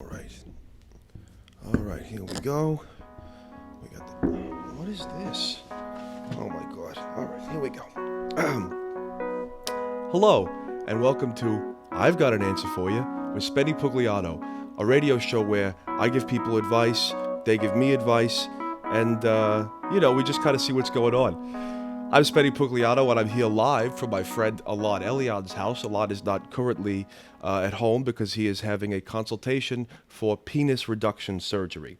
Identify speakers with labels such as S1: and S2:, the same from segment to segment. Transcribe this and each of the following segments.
S1: All right. All right, here we go. We got the. What is this? Oh my god. All right, here we go. Hello, and welcome to I've Got an Answer for You with Spenny Pugliano, a radio show where I give people advice, they give me advice, and, we just kind of see what's going on. I'm Spenny Pugliano, and I'm here live from my friend Alon Elion's house. Alon is not currently at home because he is having a consultation for penis reduction surgery.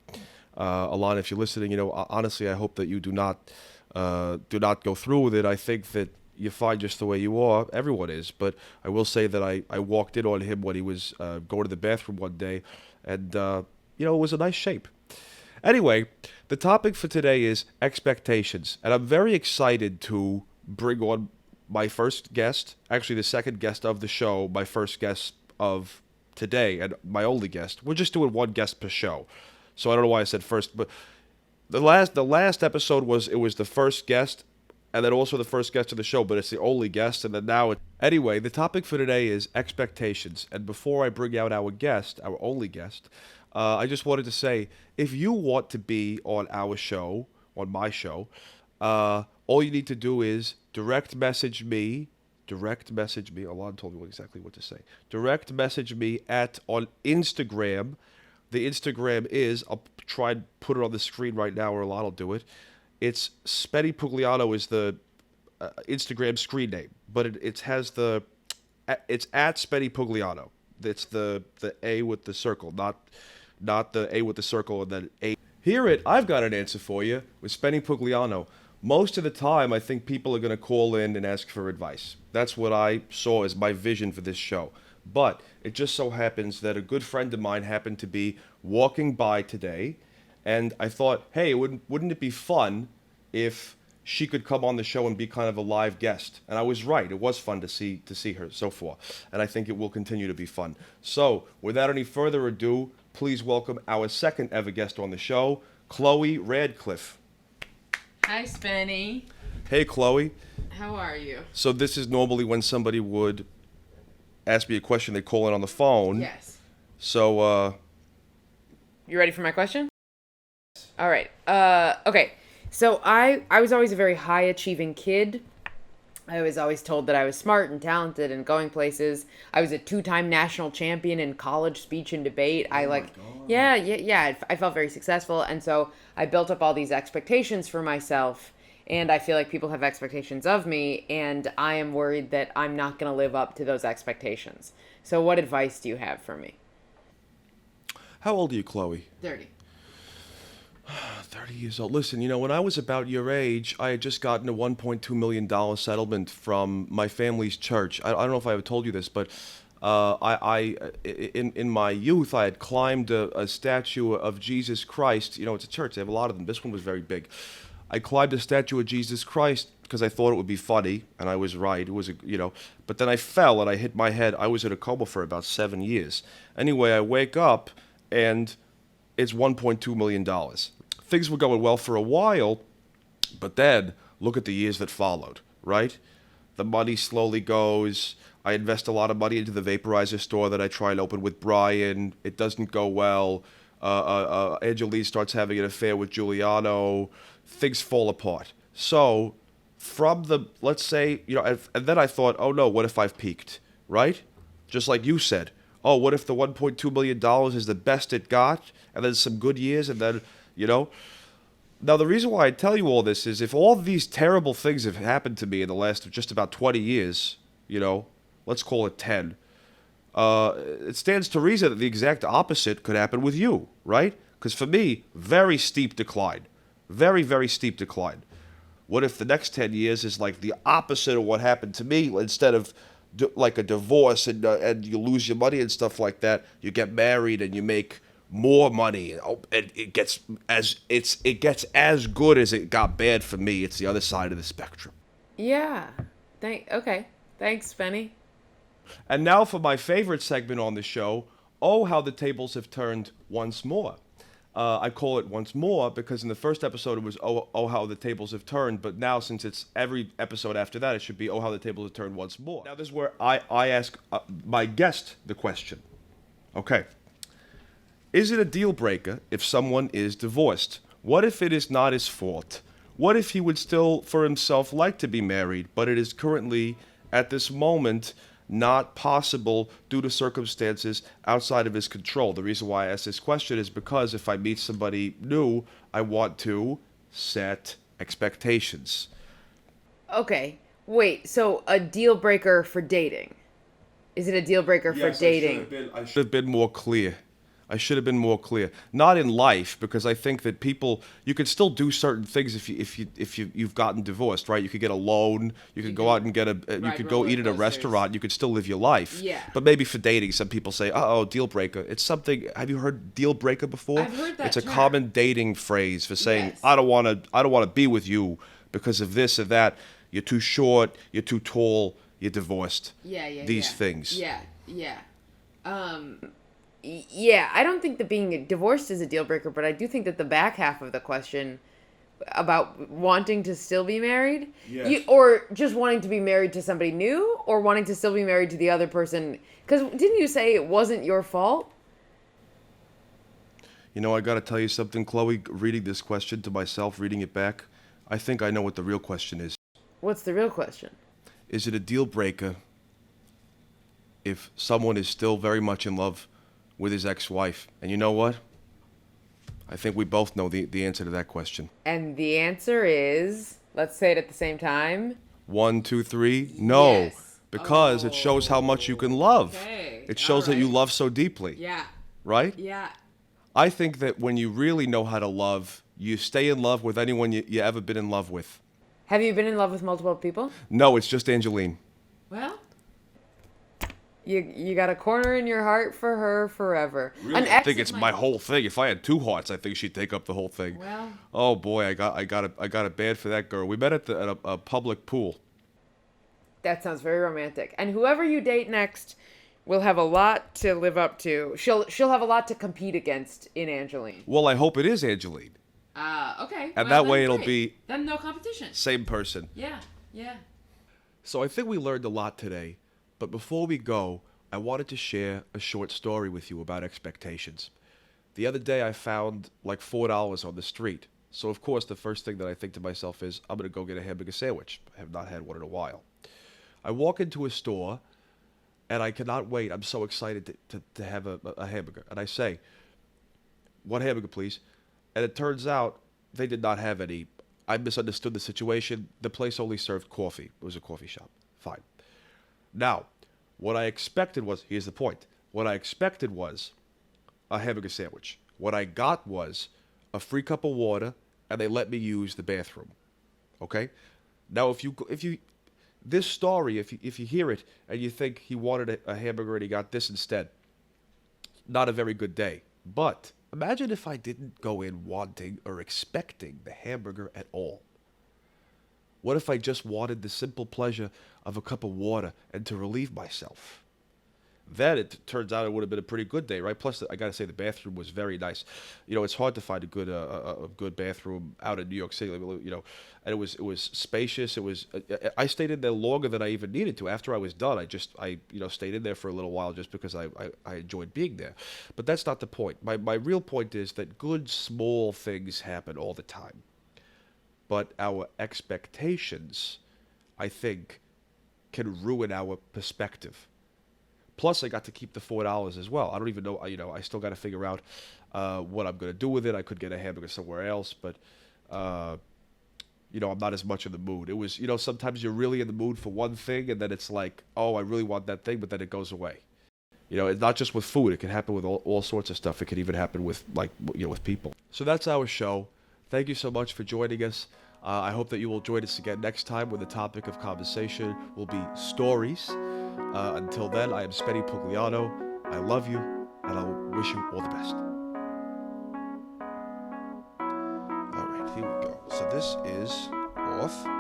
S1: Alon, if you're listening, honestly, I hope that you do not go through with it. I think that you're fine just the way you are. Everyone is, but I will say that I walked in on him when he was going to the bathroom one day, and it was a nice shape. Anyway, the topic for today is expectations, and I'm very excited to bring on my first guest, actually the second guest of the show, my first guest of today, and my only guest. We're just doing one guest per show, so I don't know why I said first, but the last episode was the first guest, and then also the first guest of the show, but it's the only guest, and then now it. Anyway, the topic for today is expectations, and before I bring out our guest, our only guest. I just wanted to say, if you want to be on our show, on my show, all you need to do is direct message me. Alon told me exactly what to say. Direct message me on Instagram. The Instagram is, I'll try and put it on the screen right now, or Alon will do it. It's Spenny Pugliano is the Instagram screen name, but it's at Spenny Pugliano. It's the A with the circle, not the A with the circle and then A. Here I've Got an Answer for You with Spenny Pugliano. Most of the time, I think people are going to call in and ask for advice. That's what I saw as my vision for this show. But it just so happens that a good friend of mine happened to be walking by today, and I thought, hey, wouldn't it be fun if she could come on the show and be kind of a live guest? And I was right. It was fun to see her so far, and I think it will continue to be fun. So, without any further ado, please welcome our second ever guest on the show, Chloe Radcliffe.
S2: Hi, Spenny.
S1: Hey, Chloe.
S2: How are you?
S1: So this is normally when somebody would ask me a question, they call in on the phone.
S2: Yes.
S1: So,
S2: You ready for my question? All right. Okay. So I was always a very high achieving kid. I was always told that I was smart and talented and going places. I was a 2-time national champion in college speech and debate. Yeah. I felt very successful. And so I built up all these expectations for myself. And I feel like people have expectations of me. And I am worried that I'm not going to live up to those expectations. So what advice do you have for me?
S1: how old are you, Chloe?
S2: 30.
S1: 30 years old. Listen, when I was about your age, I had just gotten a $1.2 million settlement from my family's church. I don't know if I ever told you this, but in my youth, I had climbed a statue of Jesus Christ. It's a church. They have a lot of them. This one was very big. I climbed a statue of Jesus Christ because I thought it would be funny, and I was right. It was, but then I fell and I hit my head. I was in a coma for about 7 years. Anyway, I wake up and it's $1.2 million. Things were going well for a while, but then look at the years that followed, right? The money slowly goes. I invest a lot of money into the vaporizer store that I try and open with Brian. It doesn't go well. Angeline starts having an affair with Giuliano. Things fall apart. So, let's say, and then I thought, oh no, what if I've peaked, right? Just like you said. Oh, what if the $1.2 million is the best it got, and then some good years, and then, Now, the reason why I tell you all this is if all these terrible things have happened to me in the last just about 20 years, let's call it 10, it stands to reason that the exact opposite could happen with you, right? Because for me, very steep decline. Very, very steep decline. What if the next 10 years is like the opposite of what happened to me? Instead of like a divorce and you lose your money and stuff like that, you get married and you make more money, and it gets as good as it got bad for me. It's the other side of the spectrum.
S2: Yeah. Okay. Thanks, Spenny.
S1: And now for my favorite segment on the show, Oh, How the Tables Have Turned Once More. I call it Once More because in the first episode it was oh How the Tables Have Turned, but now since it's every episode after that, it should be Oh, How the Tables Have Turned Once More. Now this is where I ask my guest the question. Okay. Is it a deal breaker if someone is divorced? What if it is not his fault? What if he would still, for himself, like to be married, but it is currently, at this moment, not possible due to circumstances outside of his control? The reason why I ask this question is because if I meet somebody new, I want to set expectations.
S2: Okay. Wait, so a deal breaker for dating? Is it a deal breaker for dating?
S1: I should have been more clear. I should have been more clear. Not in life, because I think that people, you could still do certain things if you've gotten divorced, right? You could get a loan, you could go out and get you could go eat at a restaurant, you could still live your life.
S2: Yeah.
S1: But maybe for dating, some people say, "Oh, deal breaker." It's something. Have you heard deal breaker before?
S2: I've heard that
S1: It's a
S2: term.
S1: common dating phrase for saying,
S2: Yes.
S1: I don't want to be with you because of this or that. You're too short. You're too tall. You're divorced. These things.
S2: Yeah. Yeah, I don't think that being divorced is a deal breaker, but I do think that the back half of the question about wanting to still be married,
S1: Yes.
S2: or just wanting to be married to somebody new, or wanting to still be married to the other person. Because didn't you say it wasn't your fault?
S1: You know, I got to tell you something, Chloe. Reading this question to myself, reading it back, I think I know what the real question is.
S2: What's the real question?
S1: Is it a deal breaker if someone is still very much in love with his ex-wife? And you know what? I think we both know the answer to that question.
S2: And the answer is, let's say it at the same time.
S1: 1, 2, 3. No,
S2: Yes.
S1: because it shows how much you can love.
S2: Okay.
S1: It shows that you love so deeply.
S2: Yeah.
S1: Right?
S2: Yeah.
S1: I think that when you really know how to love, you stay in love with anyone you ever been in love with.
S2: Have you been in love with multiple people?
S1: No, it's just Angeline.
S2: Well, you got a corner in your heart for her forever.
S1: Really? I think it's my whole thing. If I had two hearts, I think she'd take up the whole thing.
S2: Well,
S1: Oh boy, I got it bad for that girl. We met at a public pool.
S2: that sounds very romantic. And whoever you date next will have a lot to live up to. She'll have a lot to compete against in Angeline.
S1: Well, I hope it is Angeline.
S2: Okay.
S1: And that way it'll be
S2: then no competition.
S1: same person.
S2: Yeah.
S1: So I think we learned a lot today. But before we go, I wanted to share a short story with you about expectations. The other day I found like $4 on the street. So of course the first thing that I think to myself is, I'm going to go get a hamburger sandwich. I have not had one in a while. I walk into a store and I cannot wait. I'm so excited to have a hamburger. And I say, "One hamburger, please." And it turns out they did not have any. I misunderstood the situation. The place only served coffee. It was a coffee shop. Fine. Now, what I expected was, here's the point. What I expected was a hamburger sandwich. What I got was a free cup of water, and they let me use the bathroom. Okay? Now, if you this story, if you hear it and you think he wanted a hamburger and he got this instead, not a very good day. But imagine if I didn't go in wanting or expecting the hamburger at all. What if I just wanted the simple pleasure of a cup of water and to relieve myself? Then it turns out it would have been a pretty good day, right? Plus, I got to say, the bathroom was very nice. You know, it's hard to find a good bathroom out in New York City. You know, and it was spacious. It was. I stayed in there longer than I even needed to. After I was done, I stayed in there for a little while just because I enjoyed being there. But that's not the point. My real point is that good small things happen all the time. But our expectations, I think, can ruin our perspective. Plus, I got to keep the $4 as well. I don't even know, I still got to figure out what I'm going to do with it. I could get a hamburger somewhere else, but, I'm not as much in the mood. It was, sometimes you're really in the mood for one thing, and then it's like, oh, I really want that thing, but then it goes away. It's not just with food. It can happen with all sorts of stuff. It can even happen with, with people. So that's our show. Thank you so much for joining us. I hope that you will join us again next time when the topic of conversation will be stories. Until then, I am Spenny Pugliano. I love you, and I'll wish you all the best. All right, here we go. So this is off.